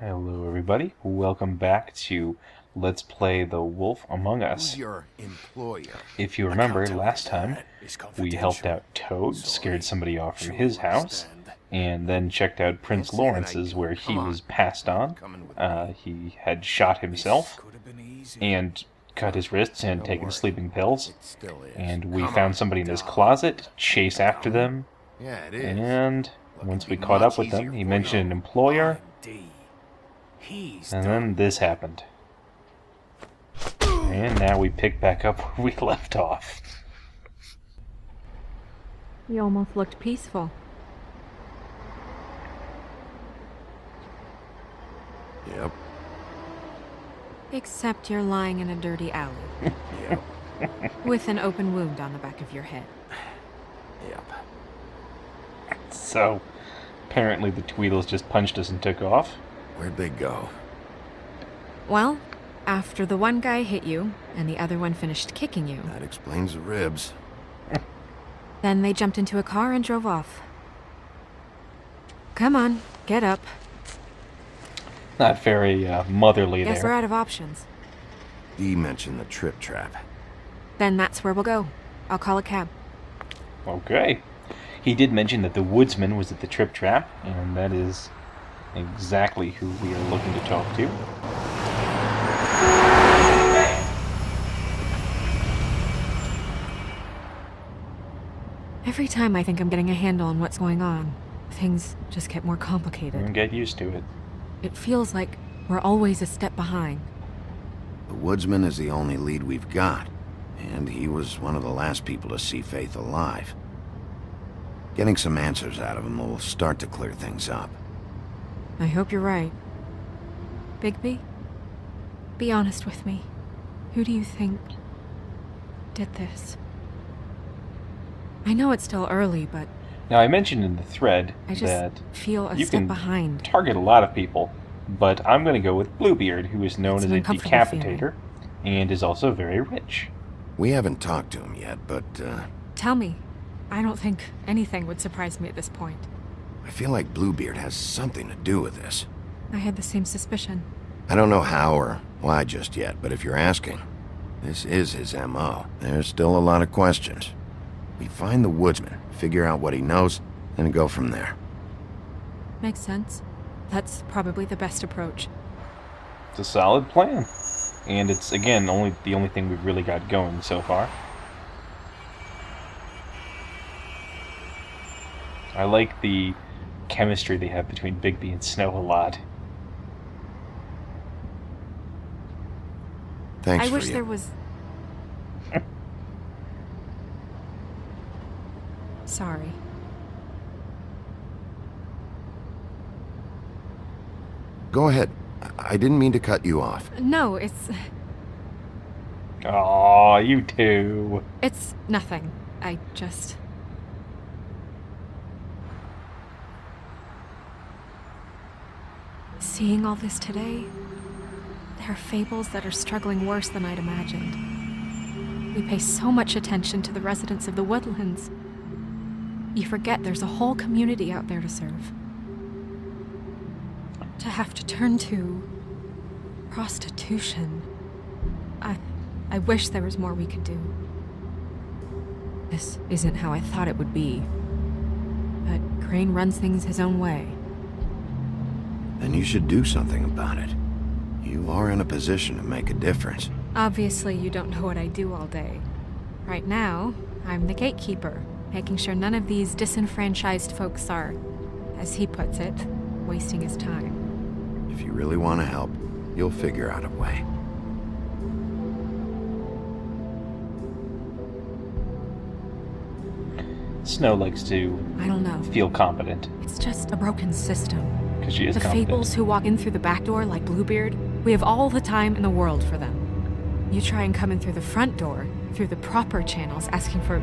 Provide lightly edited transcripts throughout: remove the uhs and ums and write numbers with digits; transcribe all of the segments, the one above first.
Hello everybody, welcome back to Let's Play The Wolf Among Us. Who's your employer? If you remember, last time we helped out Toad, scared somebody off from his house, and then checked out Prince Lawrence's where he was passed on. He had shot himself, and cut his wrists and taken sleeping pills. And we found somebody in his closet, chase after them, and once we caught up with them, he mentioned an employer. And then this happened. And now we pick back up where we left off. You almost looked peaceful. Yep. Except you're lying in a dirty alley. Yep. With an open wound on the back of your head. Yep. So, apparently the Tweedles just punched us and took off. Where'd they go? Well, after the one guy hit you, and the other one finished kicking you, That explains the ribs. then they jumped into a car and drove off. Come on, get up. Not very motherly Guess we're there. out of options. Dee mentioned the trip trap. Then that's where we'll go. I'll call a cab. Okay. He did mention that the Woodsman was at the Trip Trap, and that is exactly who we are looking to talk to. Every time I think I'm getting a handle on what's going on, things just get more complicated. And get used to it. It feels like we're always a step behind. The Woodsman is the only lead we've got, and he was one of the last people to see Faith alive. Getting some answers out of him will start to clear things up. I hope you're right. Bigby? Be honest with me. Who do you think did this? I know it's still early, but Now, I mentioned in the thread I just that feel a you step can behind. target a lot of people, but I'm going to go with Bluebeard, who is known It's as an a uncomfortable decapitator and is also very rich. We haven't talked to him yet, but Tell me. I don't think anything would surprise me at this point. I feel like Bluebeard has something to do with this. I had the same suspicion. I don't know how or why just yet, but if you're asking, this is his M.O. There's still a lot of questions. We find the Woodsman, figure out what he knows, and go from there. Makes sense. That's probably the best approach. It's a solid plan. And it's, again, the only thing we've really got going so far. I like the chemistry they have between Bigby and Snow a lot. Thanks I for wish you. there was... Sorry. Go ahead. I didn't mean to cut you off. No, it's Aw, you two. nothing. I just... Seeing all this today, there are fables that are struggling worse than I'd imagined. We pay so much attention to the residents of the woodlands. You forget there's a whole community out there to serve. To have to turn to prostitution. I wish there was more we could do. This isn't how I thought it would be. But Crane runs things his own way. Then you should do something about it. You are in a position to make a difference. Obviously, you don't know what I do all day. Right now, I'm the gatekeeper, making sure none of these disenfranchised folks are, as he puts it, wasting his time. If you really want to help, you'll figure out a way. Snow likes to I don't know. feel competent, It's just a broken system. because she is The competent. fables who walk in through the back door like Bluebeard, we have all the time in the world for them. You try and come in through the front door, through the proper channels, asking for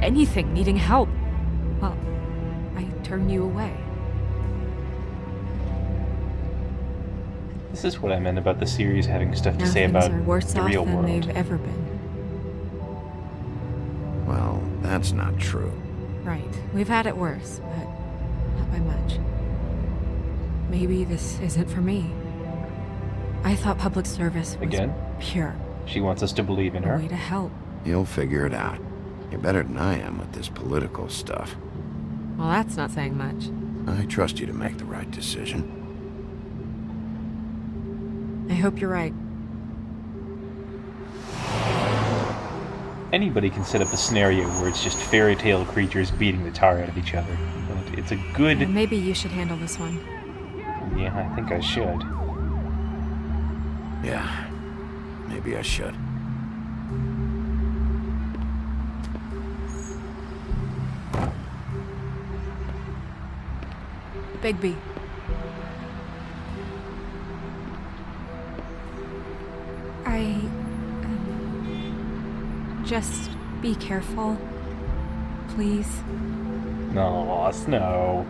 anything, needing help. Well, I turn you away. This is what I meant about the series having stuff to Now say things about are worse the off real than world. they've ever been. Well, that's not true. Right. We've had it worse, but not by much. maybe this isn't for me. I thought public service was Again? pure, She wants us to believe in a her. way to help. You'll figure it out. You're better than I am with this political stuff. Well, that's not saying much. I trust you to make the right decision. I hope you're right. Anybody can set up a scenario where it's just fairy tale creatures beating the tar out of each other. But it's a good... Maybe you should handle this one. Yeah, I think I should. Yeah, maybe I should. Bigby. Just be careful. Please. No, Snow.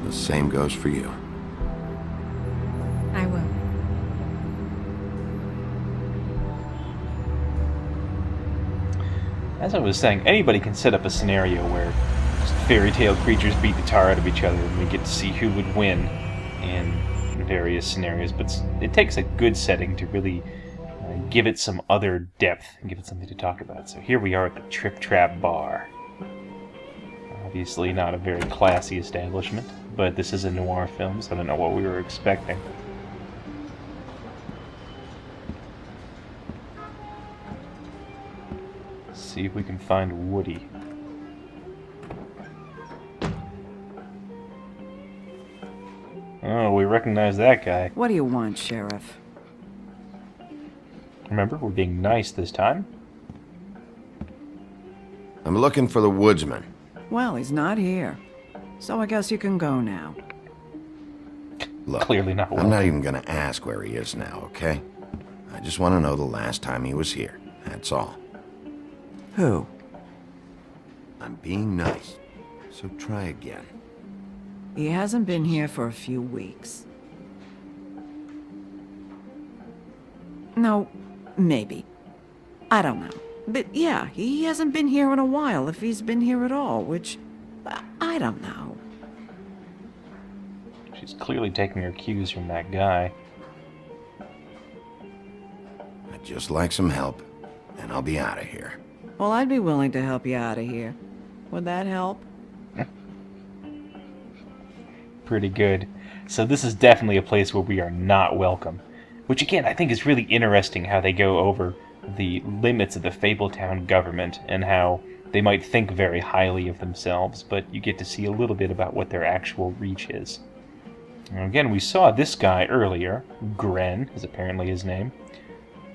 The same goes for you. I will. As I was saying, anybody can set up a scenario where just fairy tale creatures beat the tar out of each other, and we get to see who would win in various scenarios. But it takes a good setting to really give it some other depth and give it something to talk about. So here we are at the Trip Trap Bar. Obviously not a very classy establishment, but this is a noir film, so I don't know what we were expecting. See if we can find Woody. Oh, we recognize that guy. What do you want, Sheriff? Remember, we're being nice this time. I'm looking for the Woodsman. Well, he's not here. So I guess you can go now. Look, Clearly not I'm welcome. not even gonna ask where he is now, okay? I just want to know the last time he was here. That's all. Who? I'm being nice, so try again. He hasn't been here for a few weeks. No, maybe. I don't know. But yeah, he hasn't been here in a while, if he's been here at all, which... I don't know. She's clearly taking her cues from that guy. I'd just like some help, and I'll be out of here. Well, I'd be willing to help you out of here. Would that help? Pretty good. So this is definitely a place where we are not welcome. Which again, I think is really interesting how they go over the limits of the Fabletown government and how they might think very highly of themselves, but you get to see a little bit about what their actual reach is. Now, again, we saw this guy earlier. Gren is apparently his name.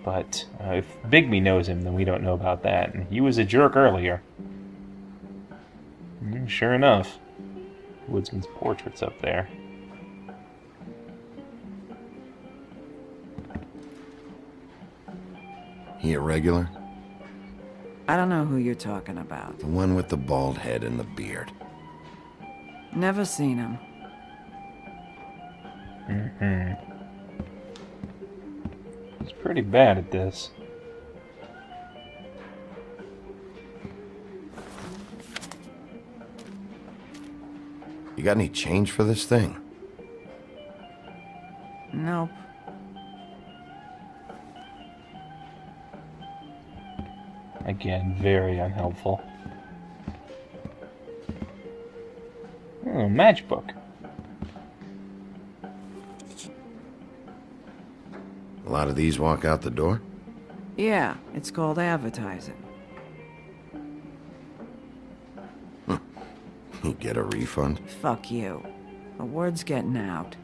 But if Bigby knows him, then we don't know about that. And he was a jerk earlier. Sure enough. Woodsman's portrait's up there. He a regular? I don't know who you're talking about. The one with the bald head and the beard. Never seen him. He's pretty bad at this. You got any change for this thing? Nope. Again, very unhelpful. Oh, matchbook. A lot of these walk out the door? Yeah, it's called advertising. You get a refund? Fuck you. The word's getting out.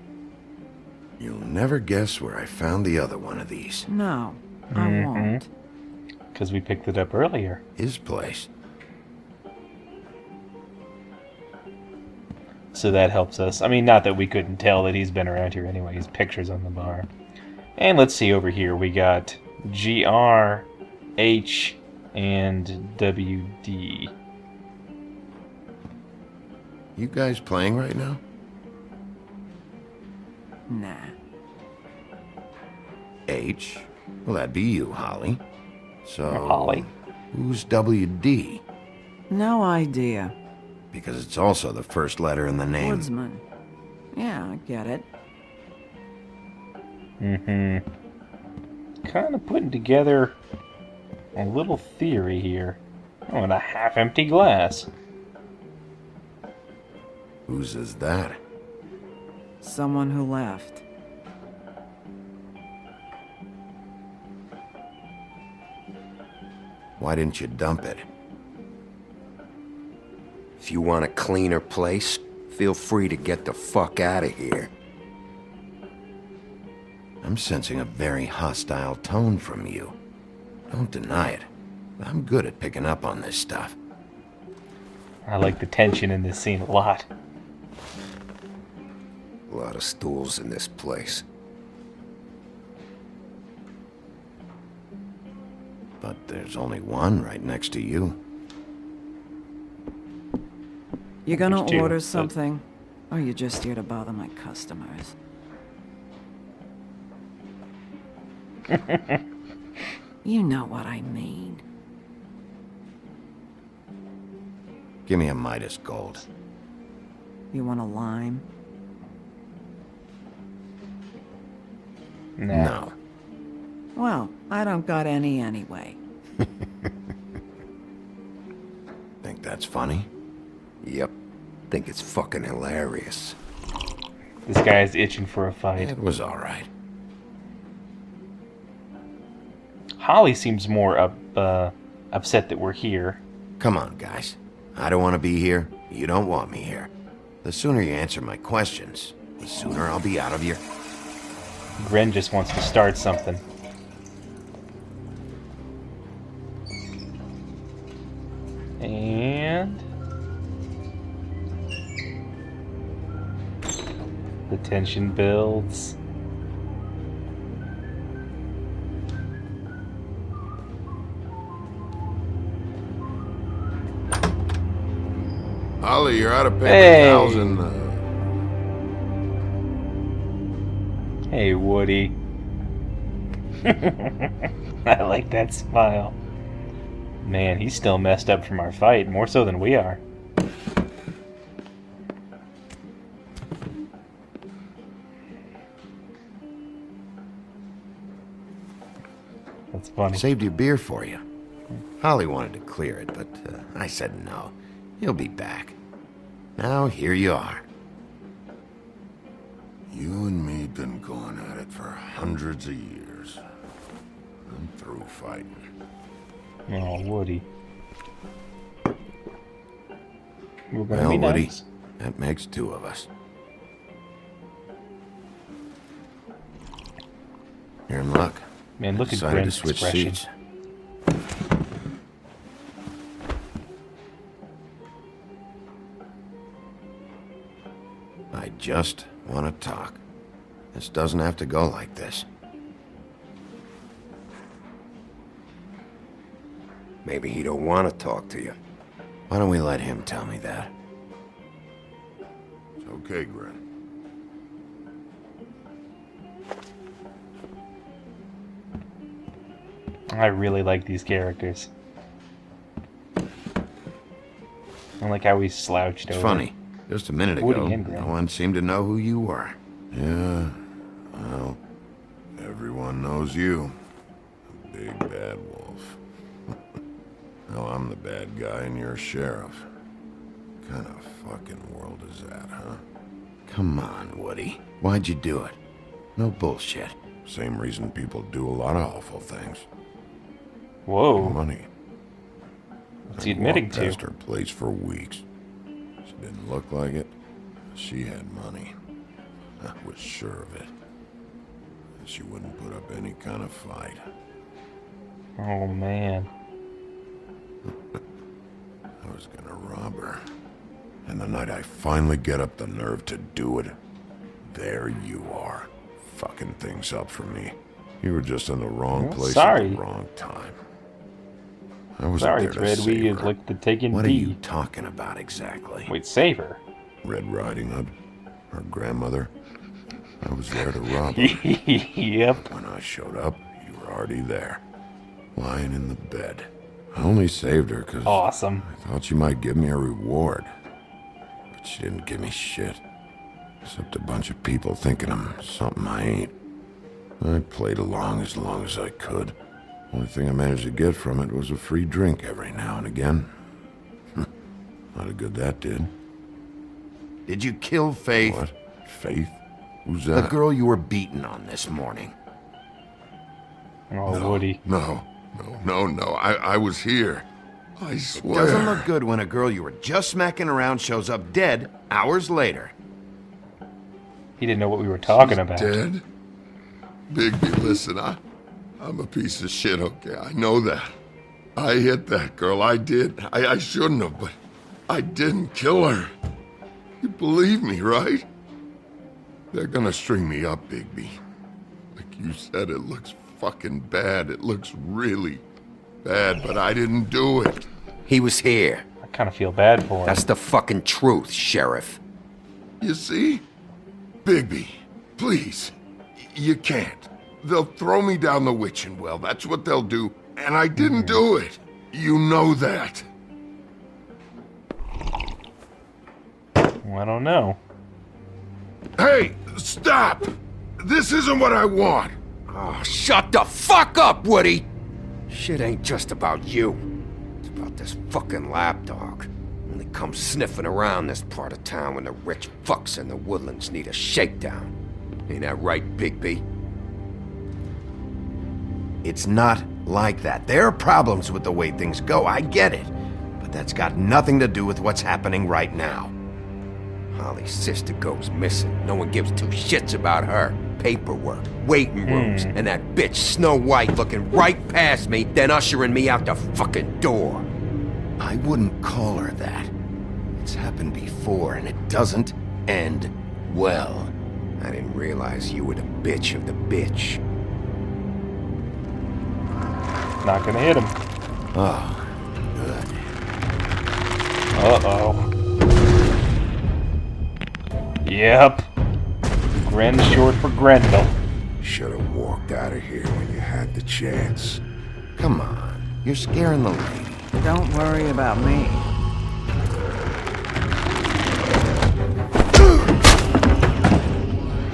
You'll never guess where I found the other one of these. No, I won't. Because we picked it up earlier. His place. So that helps us. I mean, not that we couldn't tell that he's been around here anyway. His picture's on the bar. And let's see over here. We got GR, H, and WD. You guys playing right now? Nah. H? Well, that'd be you, Holly. So... Holly. Who's WD? No idea. because it's also the first letter in the name. Woodsman. Yeah, I get it. Kind of putting together a little theory here. Oh, and a half-empty glass. Whose is that? Someone who left. Why didn't you dump it? If you want a cleaner place, feel free to get the fuck out of here. I'm sensing a very hostile tone from you. Don't deny it. I'm good at picking up on this stuff. I like the tension in this scene a lot. A lot of stools in this place. But there's only one right next to you. You gonna There's two, order but- something? Or you just here to bother my customers? You know what I mean. Give me a Midas Gold. You want a lime? Nah. No. Well, I don't got any anyway. Think that's funny? Yep. Think it's fucking hilarious. This guy's itching for a fight. It was alright. Holly seems more upset that we're here. Come on, guys. I don't want to be here. You don't want me here. The sooner you answer my questions, the sooner I'll be out of your... Gren just wants to start something. And... the tension builds. Holly, you're out of paper Hey. towels and... Hey, Woody. I like that smile. Man, he's still messed up from our fight, more so than we are. That's funny. Saved your beer for you. Holly wanted to clear it, but I said no. He'll be back. Now, here you are. You and me been going at it for hundreds of years. I'm through fighting. Oh, Woody. We're gonna Well, be Woody, nice. that makes two of us. You're in luck. Man, look at Decided to Gren's switch expression. seats. I just want to talk. This doesn't have to go like this. Maybe he don't want to talk to you. Why don't we let him tell me that? It's okay, Gren. I really like these characters. I like how he slouched It's over. funny. Just a minute Woody ago, and Gren. no one seemed to know who you were. Yeah, well, everyone knows you. The big bad wolf. Now I'm the bad guy and you're a sheriff. What kind of fucking world is that, huh? Come on, Woody. Why'd you do it? No bullshit. Same reason people do a lot of awful things. Whoa, Money. what's he I admitting walked to? past her place for weeks. She didn't look like it. She had money. I was sure of it. She wouldn't put up any kind of fight. Oh man. I was gonna rob her. And the night I finally get up the nerve to do it, there you are, fucking things up for me. You were just in the wrong Well, place at sorry. the wrong time. I was Sorry, there to Fred, we save her. like the taking What are B. you talking about exactly? Wait, save her. Red Riding Hood, her grandmother. I was there to rob her. Yep. When I showed up, you were already there, lying in the bed. I only saved her because Awesome. I thought you might give me a reward. She didn't give me shit. Except a bunch of people thinking I'm something I ain't. I played along as I could. Only thing I managed to get from it was a free drink every now and again. Not a good that did. Did you kill Faith? What? Faith? Who's The that? girl you were beating on this morning. Oh, No, Woody. No. I was here. I swear. Doesn't look good when a girl you were just smacking around shows up dead hours later. He didn't know what we were talking about. Dead? Bigby, listen, I'm a piece of shit, okay? I know that. I hit that girl, I did. I shouldn't have, but I didn't kill her. You believe me, right? They're gonna string me up, Bigby. Like you said, it looks fucking bad. It looks really bad, but I didn't do it. He was here. I kind of feel bad for him. That's the fucking truth, Sheriff. You see? Bigby, please. You can't. They'll throw me down the witching well. That's what they'll do. And I didn't do it. You know that. Well, I don't know. Hey, stop! This isn't what I want. Oh, shut the fuck up, Woody! Shit ain't just about you. It's about this fucking lapdog. Only comes sniffing around this part of town when the rich fucks in the woodlands need a shakedown. Ain't that right, Bigby? It's not like that. There are problems with the way things go, I get it. But that's got nothing to do with what's happening right now. Holly's sister goes missing. No one gives two shits about her. Paperwork, waiting rooms, and that bitch Snow White looking right past me, then ushering me out the fucking door. I wouldn't call her that. It's happened before, and it doesn't end well. I didn't realize you were the bitch of the bitch. Not gonna hit him. Oh, good. Uh-oh. Yep. Gren short for Grendel. Should have walked out of here when you had the chance. Come on, you're scaring the lady. Don't worry about me.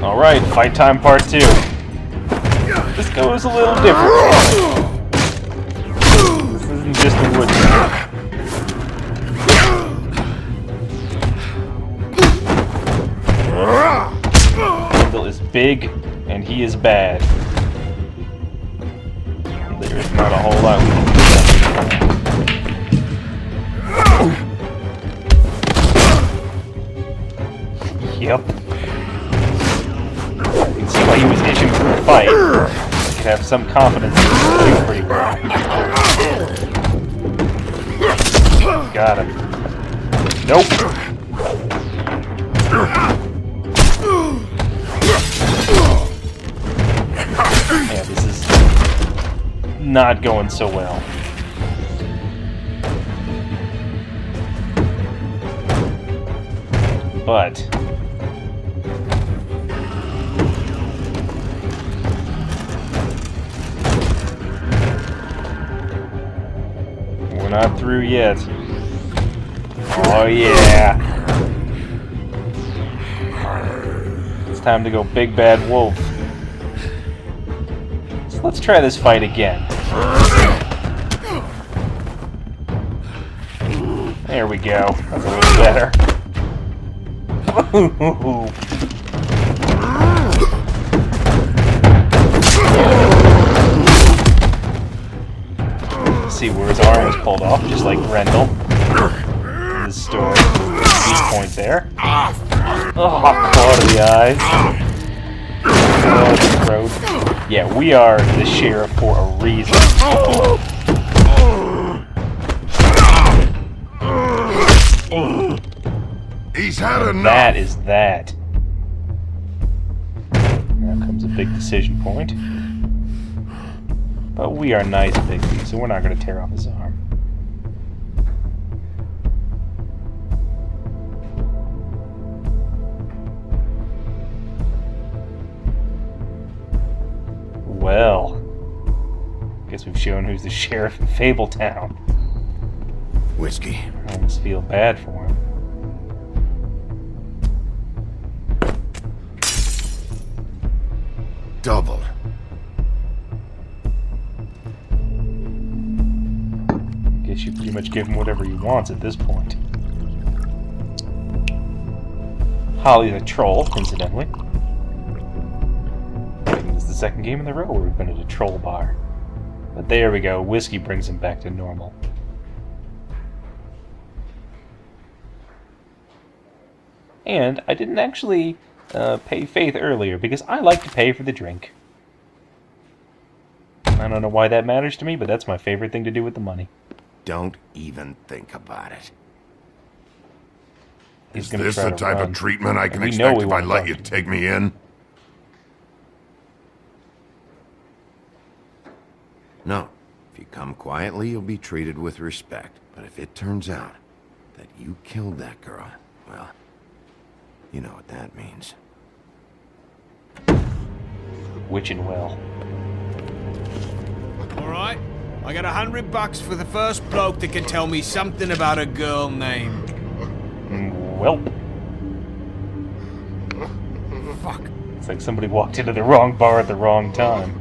Alright, fight time part 2. This goes a little different. This isn't just a woodsman. Grendel is big, and he is bad. There's not a whole lot we can do. Yep. You can see why he was itching for a fight. He could have some confidence in his doing pretty well. Got him. Nope. Yeah, this is not going so well. But we're not through yet. Oh yeah. It's time to go big bad wolf. So let's try this fight again. There we go. That's a little better. See where his arm was pulled off, just like Grendel. In the story. Weak point there. Oh, claw to the eyes. Claw to the throat. Yeah, we are the sheriff for a reason. He's had enough. That is that. Now comes a big decision point. But we are nice, Bigby, so we're not going to tear off his arm. Well, guess we've shown who's the sheriff in Fabletown. Whiskey. I almost feel bad for him. much give him whatever he wants at this point. Holly's a troll, incidentally. And this is the second game in a row where we've been at a troll bar. But there we go, whiskey brings him back to normal. And I didn't actually pay Faith earlier, because I like to pay for the drink. I don't know why that matters to me, but that's my favorite thing to do with the money. Don't even think about it. He's Is gonna this try the to type run. of treatment I can And we know expect we if I won't let talk you to take me in? No. If you come quietly, you'll be treated with respect. But if it turns out that you killed that girl, well, you know what that means. Witching well. Alright, I got $100 for the first bloke that can tell me something about a girl named... Welp. Fuck. It's like somebody walked into the wrong bar at the wrong time.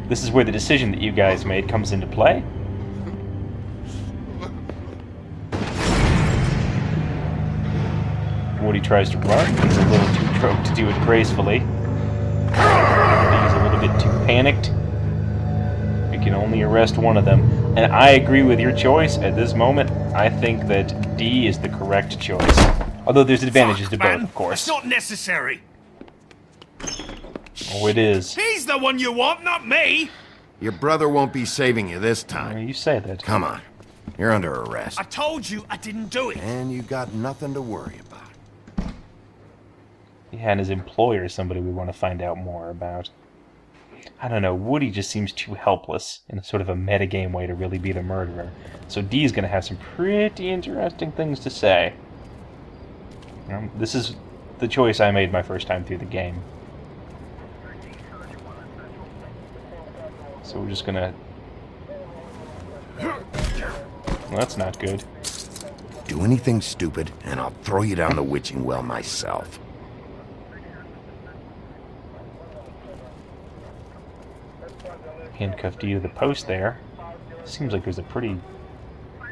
This is where the decision that you guys made comes into play. Woody tries to run. He's a little too drunk to do it gracefully. He's a little bit too panicked. We can only arrest one of them. And I agree with your choice at this moment. I think that D is the correct choice. Although there's advantages to both, of course. It's not necessary. Oh, it is. He's the one you want, not me. Your brother won't be saving you this time. You say that. Come on. You're under arrest. I told you I didn't do it. And you got nothing to worry about. Yeah, and his employer is somebody we want to find out more about. I don't know, Woody just seems too helpless in sort of a metagame way to really be the murderer. So D's going to have some pretty interesting things to say. This is the choice I made my first time through the game. So we're just going to... Well, that's not good. Do anything stupid, and I'll throw you down the witching well myself. Handcuffed D to the post there. Seems like there's a pretty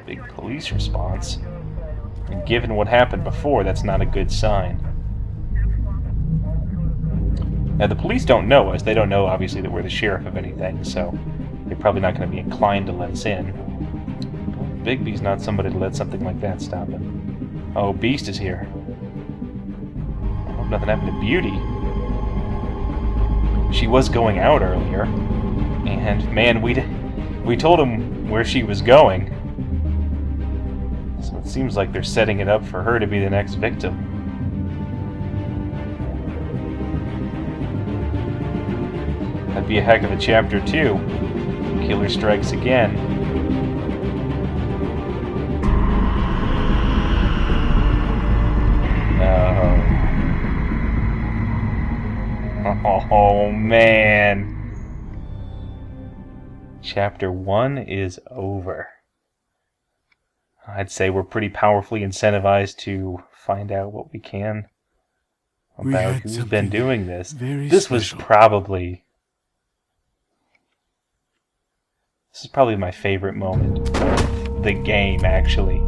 big police response. And given what happened before, that's not a good sign. Now, the police don't know us. They don't know, obviously, that we're the sheriff of anything, so they're probably not going to be inclined to let us in. Bigby's not somebody to let something like that stop him. Oh, Beast is here. I hope nothing happened to Beauty. She was going out earlier. And, man, we told him where she was going. So it seems like they're setting it up for her to be the next victim. That'd be a heck of a chapter 2. Killer strikes again. Oh, man. Chapter 1 is over. I'd say we're pretty powerfully incentivized to find out what we can about who's been doing this. This is probably my favorite moment of the game, actually.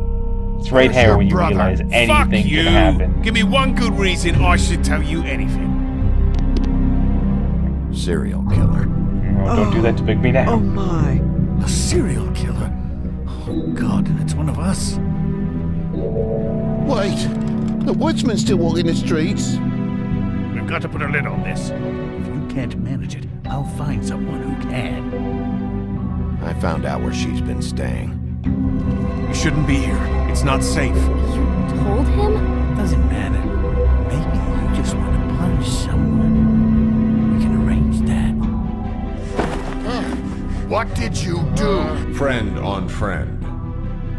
It's right here when you realize anything can happen. Give me one good reason I should tell you anything. Serial killer. Oh, don't do that to Bigby now. Oh my. A serial killer? Oh God, and it's one of us. Wait, the woodsman's still walking the streets. We've got to put a lid on this. If you can't manage it, I'll find someone who can. I found out where she's been staying. You shouldn't be here. It's not safe. You told him? Doesn't matter. Maybe you just want to punish someone. We can arrange that. What did you do? Friend on friend.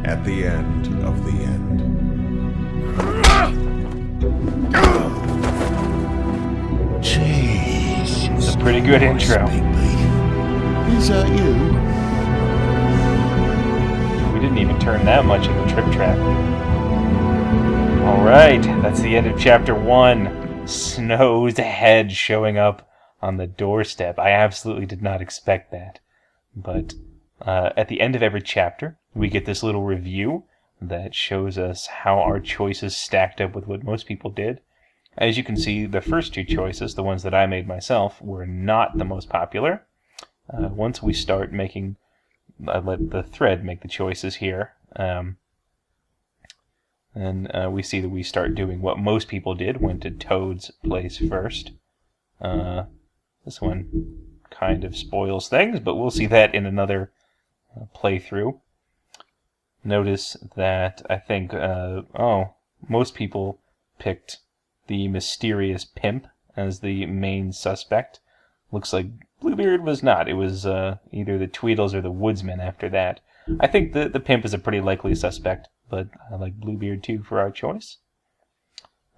At the end of the end. Jeez. It's a pretty good intro. Is that you? We didn't even turn that much in the trip track. Alright, that's the end of chapter 1. Snow's head showing up on the doorstep. I absolutely did not expect that. But at the end of every chapter, we get this little review that shows us how our choices stacked up with what most people did. As you can see, the first two choices, the ones that I made myself, were not the most popular. Once we start making, I let the thread make the choices here, and we see that we start doing what most people did, went to Toad's place first. This one kind of spoils things, but we'll see that in another playthrough. Notice that I think, most people picked the mysterious pimp as the main suspect. Looks like Bluebeard was not. It was either the Tweedles or the Woodsman after that. I think the pimp is a pretty likely suspect, but I like Bluebeard too for our choice.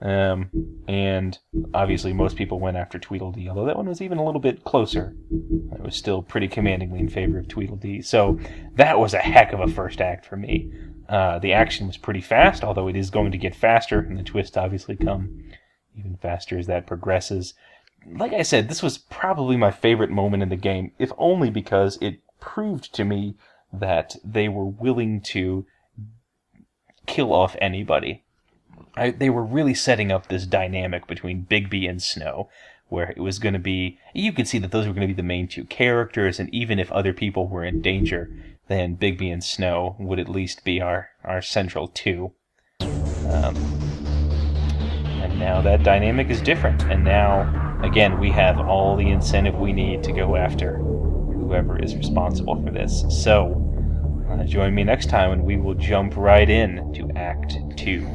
And obviously most people went after Tweedledee, although that one was even a little bit closer. It was still pretty commandingly in favor of Tweedledee. So that was a heck of a first act for me. The action was pretty fast, although it is going to get faster, and the twists obviously come even faster as that progresses. Like I said, this was probably my favorite moment in the game, if only because it proved to me that they were willing to kill off anybody. They were really setting up this dynamic between Bigby and Snow, where it was going to be, you could see that those were going to be the main two characters, and even if other people were in danger, then Bigby and Snow would at least be our central two. And now that dynamic is different, and now, again, we have all the incentive we need to go after whoever is responsible for this. So, join me next time and we will jump right in to Act 2.